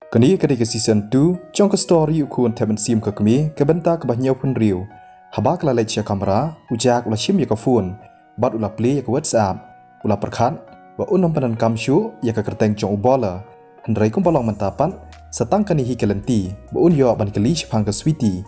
Kini ketika season 2, jong ke story ukun temen sim ke kami kebenta ke banyak pun riu. Habak la lecture kamera, ujak ula sim ya ke phone, bat ula play ya ke WhatsApp, ula perkat, wa unam penan kamshu ya ke kerteng jong ubola. Hendrai kumpalong mentapan, setang kani hi kelenti, ba un yo ban keli shpang ke sweetie.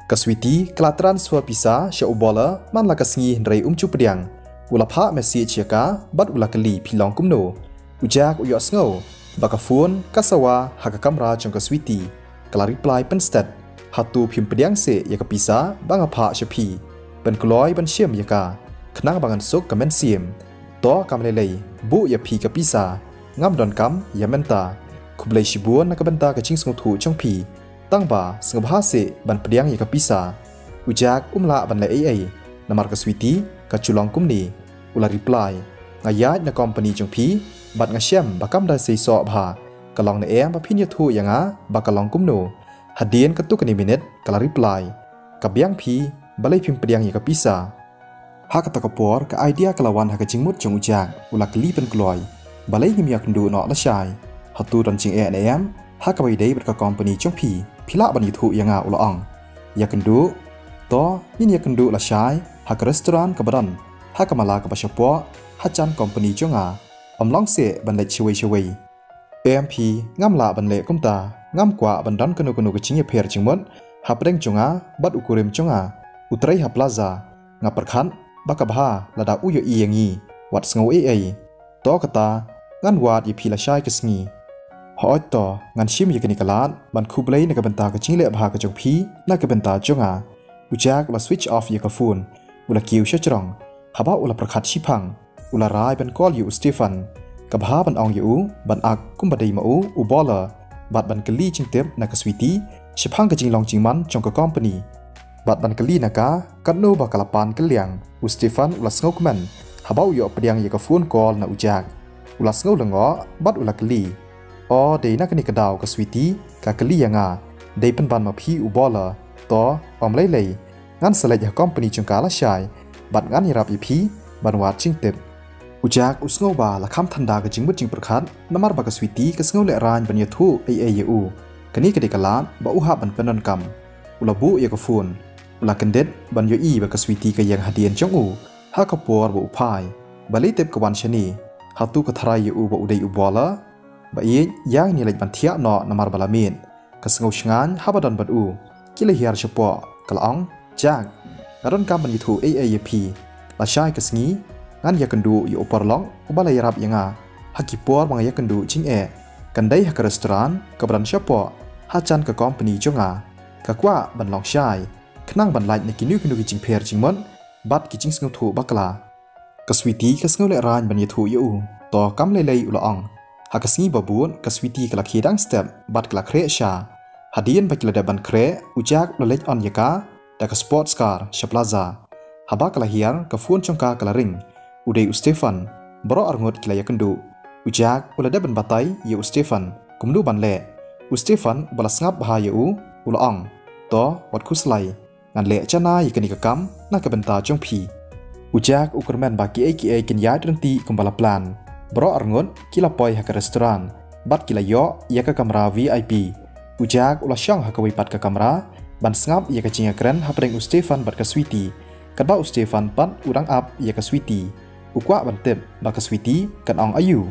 Ke sweetie, kela transfer pisa sya ubola, man la kesengi hendrai cu pediang. Ula pak message ya ka, bat ula keli pilong kumno. Ujak uyok sengaw. Baka phone kasawa haka kamera jong ke sweetie kala reply penstat hatu phim pediang se ya ke pisa banga pha shapi ben kloi ban siam ya ka knang bangan sok kamen siam to kam lelei bu ya phi ke pisa ngam don kam ya menta kublai shibuan na ka benta ke ching sung thu chong phi tang ba sng bha se ban pediang ya ke pisa ujak umla ban le ai namar ke sweetie ka chulong kumni ula reply ngayat na company jong phi bat ngasyam bakam da sei so bha kalong na em ba phinya thu yanga bakalong kumno hadien katu kani minute kala reply kabyang phi balai phim pediang ya ka pisa ha ka takapor ka idea kalawan ha ka jingmut jong ujak ula kli pen kloi balai ngim yak ndu no la shai hatu don jing en em ha ka bai dei ber ka company jong phi phila ban thu yanga ula ong yakendu to yin yakendu la shai ha ka restaurant ka badan ha ka mala ka ba shopo ha chan company jonga long se ban le chwe AMP ngam la ban le kumta ngam kwa ban dan kanu ke chingye pher chingmon hapdeng chunga bat ukurim chunga utrai ha plaza nga perkhan bakabha lada uyo iyangi wat sngo ai to kata ngan wat yi phila shai kesngi hoi to ngan shim yi kani kalat ban khublei na ka banta ka chingle bha ka jong phi na ka banta chunga ujak la switch off yi ka phone ula kiu shachrong haba ula prakhat shipang ula rai ban call yu Stefan kabha ban ong yu ban ak kum badai mau ubola bat ban keli chingtep na ka sweetie shipang ka jinglong jingman chong ka company bat ban keli na ka katno ba kalapan keliang Stefan ula snokman habau yo pediang ya ka phone call na ujak ula sngo lengo bat ula keli o de na kani kadaw ka sweetie ka keli yanga de pen ban ma phi ubola to om lei ngan selej ya company chong ka la shai bat ngan yarap yi phi ban wat chingtep ujak usngau ba la kham thanda ka jingmut jing prakhat namar ba ka sweetie ka sngo le ran ban yathu ai u kani ka de kalat ba u ha ban penon kam ula bu ya ka phone ula kandet ban yo i ba ka sweetie ka yang hadien chong u ha ka por ba u phai ba le tep ka wan shani ha tu ka thrai u ba u dei u bola ba ye yang ni lek ban thia no namar bala min ka sngo shngan ha ba don bat u kile hiar chopo kalong jak ron kam ban yathu ai pi la shai ka sngi ngan yakendu yu oparlong ubalai rap yanga hakipor bang yakendu ching kandai hak restoran ka bran shopo hachan ka company jonga ka kwa ban long shai khnang ban light ne kinu ki ching pher chingmon bat ki ching sngu thu bakla ka sweetie ka sngu le ran ban yathu yu to kam le lei ulong ha ka sngi babun ka sweetie ka la khidang step bat ka la khre sha hadien ba kila da ban khre ujak lo lech on yaka da ka sports car shaplaza haba kala hiar ka phone chongka kala ring udai Stefan bro arngot kila yakendu ujak ula da ban batai ye Stefan kumdu ban le Stefan bala ngap bha ye ula ong to wat khuslai ngan le chana yikani ka kam na ka benta chong phi ujak ukurmen ba ki ai kin ya renti kumbala plan bro arngot kila poi ha ka restoran bat kila yo ya ka kamera VIP ujak ula syang ha ka wipat ka kamera ban ngap ye ka chinga kren ha preng Stefan bat ka sweetie kadba Stefan pat urang up ye ka sweetie ukwa bantep baka sweetie kan ong ayu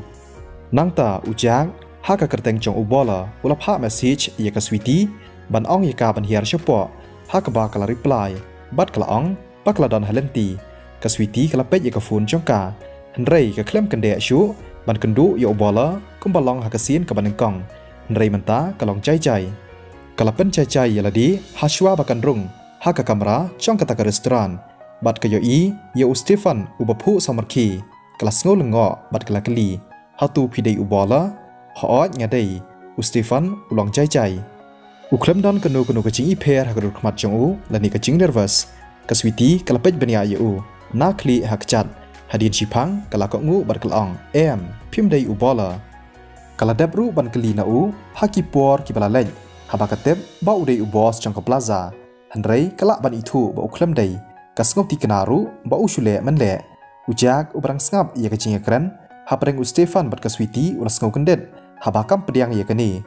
nangta ujak ha ka kerteng chong ubola ula pha message ya ka sweetie ban ong ya ka ban hiar shopo ha ka ba kala reply bat kala ong bakla don halenti ka sweetie kala pej ya ka phone chong ka hendrei ka klem kan de shu ban kendu ya ubola kumbalong ha ka sin ka ban kong hendrei menta kalong chai kala pen chai ya ladi haswa bakan rung ha ka kamera chong ka ta ka restoran bat ka yo ya Stefan ubaphu samarki kelas ngol ngo bat kala kali hatu pidei ubola haot ngadei Stefan ulong chai uklem don kanu ka ching I pher ha ka khmat chong u lani ka ching nervous ka sweetie kala pej bania ya u na kli ha kchat hadin chipang kala ko ngu bat kalong phim dei ubola kala debru ban kali na u haki por ki bala lej habakatep ba udei ubos chong ka plaza handrei kala ban itu ba uklem dei kasngop ti kenaru ba usule manle ujak ubrang ngap ia kecing keren hapreng Stefan bat ka sweetie ulas ngau kendet habakam pediang ia kani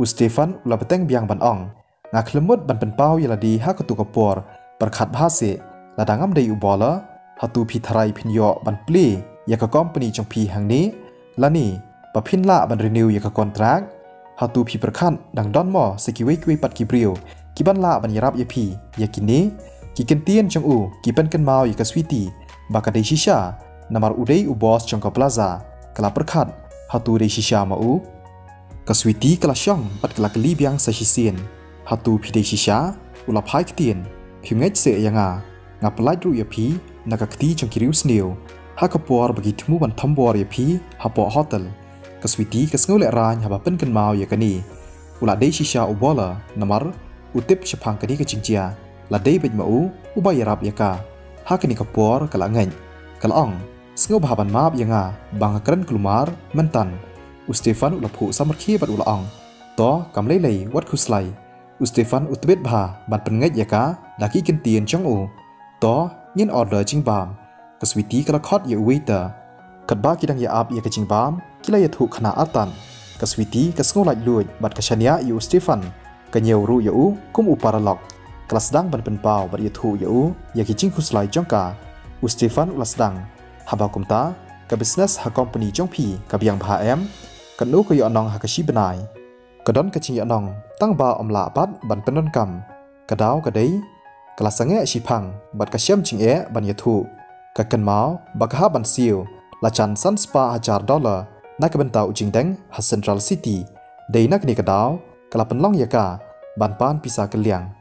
Stefan ulah beteng biang ban ong ngak lemut ban penpau yala di ha ketu kapor berkat bahase ladangam dei ubola hatu pi tharai pinyo ban pli ya ka company jong pi hang ni lani ba phin la ban renew ya ka kontrak hatu pi berkat dang don mo sekiwe kwe pat kibriu ki ban la ban yarap ya pi ya kini ki kentien jong u ki pen kan mau ya ka switi ba ka dei shisha namar udei ubos jong ka plaza kala berkat hatu dei shisha ma u kaswiti kala syong pat kala kali biang sa hisin hatu pide shisha ula phai ktien phimngech se yanga ngapalai ru ya phi nakakti changkiriu sneu hakapor bagi tmu ban thambor ya phi hapo hotel kaswiti kasngole ran haba pen kan mau ya kani ula dei shisha ubola namar utip shapang kani ka chingjia la dei bej mau ubay rap ya ka hakani kapor kala ngeng kala ong sngo bahaban map yanga bang kren klumar mentan Stefan ulah pu samarki bat ulah ong to kamlei wat khuslai Stefan utbet bha ban penget yaka laki kentien chong u to ngin order jingbam kaswiti kala khot ye waiter katba kidang ya ap ye ka jingbam kila ya thu khana atan kaswiti kasngo lai lui bat kashania yu Stefan kanyeu ru yu kum uparalok kelas dang ban penpau bat ye thu yu ya ki jing khuslai jongka Stefan ulah sedang haba kumta ka business ha company jong pi ka biang bha em kan nu ko yo anong hakashi benai kadon ka ching anong tang ba omla pat ban penon kam kadau kadai kala sange shipang bat ka syam ching e ban yathu ka kan mau bakha ban siu la chan san spa $1000 na ka bentau jing deng ha central city dei nak ni kadau kala penlong yaka ban pan pisa keliang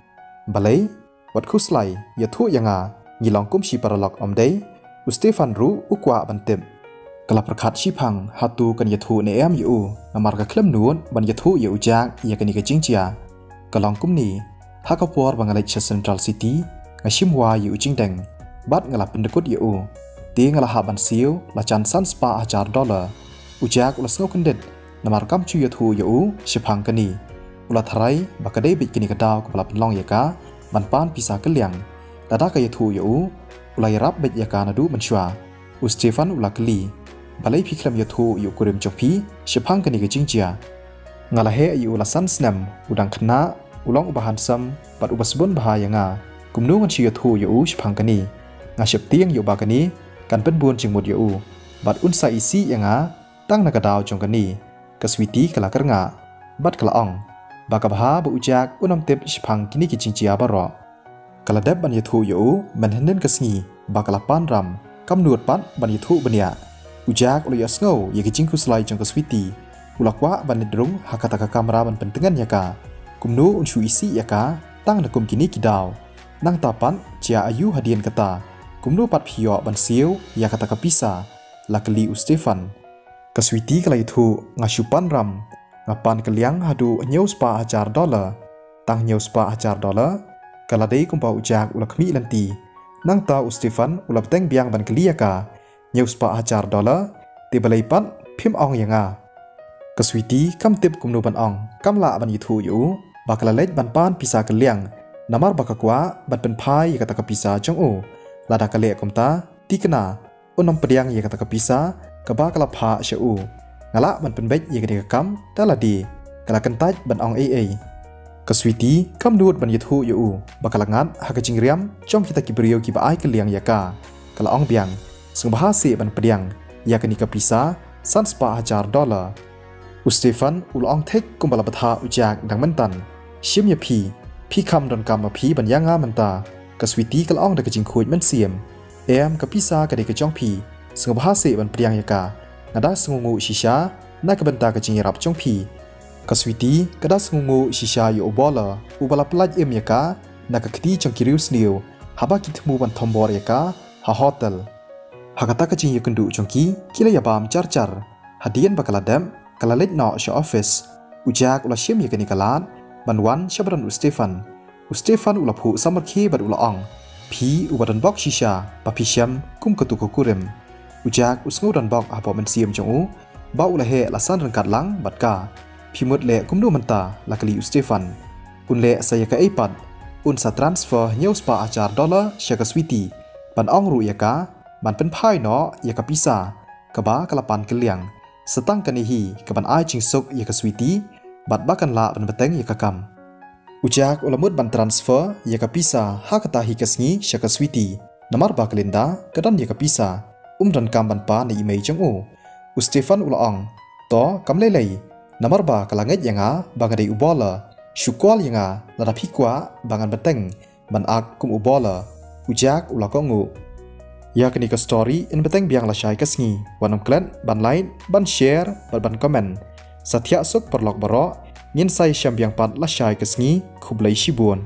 balai wat khuslai yathu yanga ngilong kum shi paralok omdei Stefan ru ukwa ban tem kala perkat shipang hatu kan yathu ne em yu namar ka klem nuon ban yathu yu jak ya kan ka jingchia kalong kumni hakapor bangalai cha central city ngashimwa yu jingdeng bat ngala pendekut yu ti ngala haban siu la chan san spa $1000 ujak ula sngo kendet namar kam chu yathu yu shipang kani ula tharai bakadei bit kini kadau kepala penlong yaka ban pan pisa keliang lada ka yathu yu ula yarap bet yaka nadu menshwa Stefan ula keli balai pikram yathu yu kurim chokpi shipang kani ke jingjia ngalahe yu ulasan snam udang khna ulong ubahan sam pat ubasbon bahaya nga kumnu ngan yathu yu shipang kani ngaship tiang yu bakani kan penbun jingmud yu bat unsa isi yanga tang nakadaw jong kani kaswiti kala karnga bat kala ong bakabha bu ujak unam tip shipang kini ke jingjia baro kala deb ban yathu yu manhenen kasngi bakala panram kamnut pat ban yathu bania ujak ulu yasngau yaki jingku selai jong kaswiti ulakwa ban nedrung hakataka kamera ban pentengan yaka kumnu unshu isi yaka tang nakum kini kidaw nang tapan cia ayu hadian kata kumnu pat phio ban siu yakataka pisa lakali Stefan kaswiti kala itu ngasupan ram ngapan keliang hadu nyau spa $1000 tang nyau spa $1000 kala dei kumpa ujak ulakmi lanti nang ta Stefan ulap teng biang ban keliyaka nyau spa $1000 ti balai pat phim ong yanga kaswiti kam tip kumnu ban ong kam la ban yithu yu bakala lej ban pan pisa keliang namar bakakwa ban pen phai kata kapisa jong u lada kale kumta tikna unam pediang ye kata kapisa kaba kala pha shu ngala ban pen bej ye kata kam taladi kala kentaj ban ong ai kaswiti kam duot ban yithu yu bakala ngat hakajingriam jong kita kibriyo ki ba ai keliang yaka kala ong biang sung bahasi ban pediang ya kani kapisa san spa $1000 Stefan ulong thek kumbala batha ujak dang mentan shim ya phi kam don kam phi ban yanga menta kaswiti kala ong da kajing khuj men siem em kapisa ka de ka jong phi sung bahasi ban pediang yaka ngada sungu shisha na ka benta kajing rap jong phi kaswiti kada sungu shisha yu obola ubala plaj em yaka na ka kti jong kirius niu haba kitmu ban thombor yaka ha hotel hakata kajing yakundu jongki kila yabam char hadian bakaladam kala late no show office ujak ula shim yakani kalat banwan shabran Stefan ula phu samarki bad ula ong phi ubadan bok shisha papisham kum katu kurim ujak usngu dan bok apo men siam jong u ba ula he lasan rangkat lang batka phimut le kumdu menta lakali Stefan unle saya ka iPad unsa transfer nyau spa $1000 shaka switi ban ong ru yaka ban pen phai no yaka pisa kaba kalapan keliang setang kanihi kaban ai chingsuk yaka switi bat bakan la ban beteng ya kakam. Ujak ulamut ban transfer ya kapisa ha kata hi kasngi syaka switi. Namar ba kalinda kadan ya kapisa. Dan kam ban pa na imei jang o. Stefan ulaong. To kam lelei. Namar ba kalangit yanga bangadai ubola. Syukwal yanga ladap hikwa bangan beteng. Ban ak kum ubola. Ujak ulakongu. Ya kini ke story in beteng biang la syai kasngi. Wanam klan ban like ban share ban komen. Satya suk perlok barok. Ngin sai syam biang pat la syai kasngi kublai shibun.